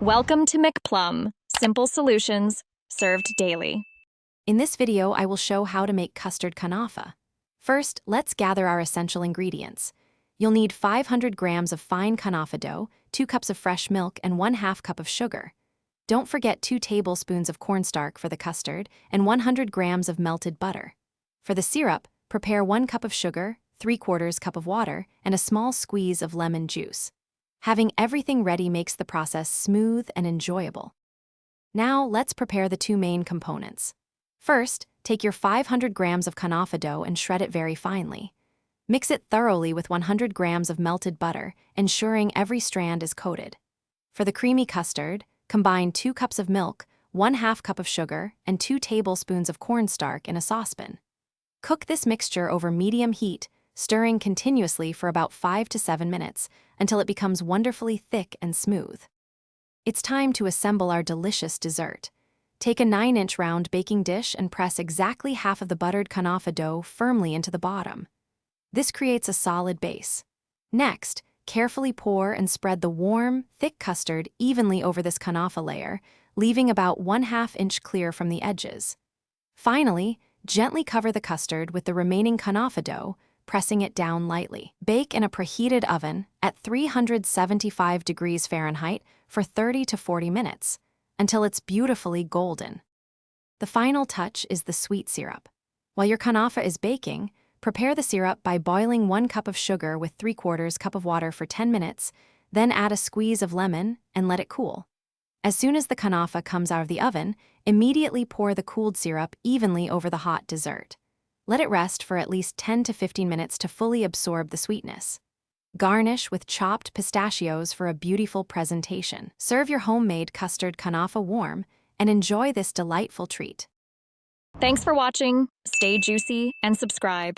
Welcome to McPlum, simple solutions served daily. In this video, I will show how to make custard kunafa. First, let's gather our essential ingredients. You'll need 500 grams of fine kunafa dough, 2 cups of fresh milk, and 1/2 cup of sugar. Don't forget 2 tablespoons of cornstarch for the custard and 100 grams of melted butter. For the syrup, prepare 1 cup of sugar, 3/4 cup of water, and a small squeeze of lemon juice. Having everything ready makes the process smooth and enjoyable. Now, let's prepare the 2 main components. First, take your 500 grams of kunafa dough and shred it very finely. Mix it thoroughly with 100 grams of melted butter, ensuring every strand is coated. For the creamy custard, combine 2 cups of milk, 1/2 cup of sugar, and 2 tablespoons of cornstarch in a saucepan. Cook this mixture over medium heat, stirring continuously for about 5 to 7 minutes until it becomes wonderfully thick and smooth. It's time to assemble our delicious dessert. Take a 9-inch round baking dish and press exactly half of the buttered kunafa dough firmly into the bottom. This creates a solid base. Next, carefully pour and spread the warm, thick custard evenly over this kunafa layer, leaving about 1/2 inch clear from the edges. Finally, gently cover the custard with the remaining kunafa dough, pressing it down lightly. Bake in a preheated oven at 375 degrees Fahrenheit for 30 to 40 minutes, until it's beautifully golden. The final touch is the sweet syrup. While your kunafa is baking, prepare the syrup by boiling 1 cup of sugar with 3/4 cup of water for 10 minutes, then add a squeeze of lemon and let it cool. As soon as the kunafa comes out of the oven, immediately pour the cooled syrup evenly over the hot dessert. Let it rest for at least 10 to 15 minutes to fully absorb the sweetness. Garnish with chopped pistachios for a beautiful presentation. Serve your homemade custard kunafa warm and enjoy this delightful treat. Thanks for watching. Stay juicy and subscribe.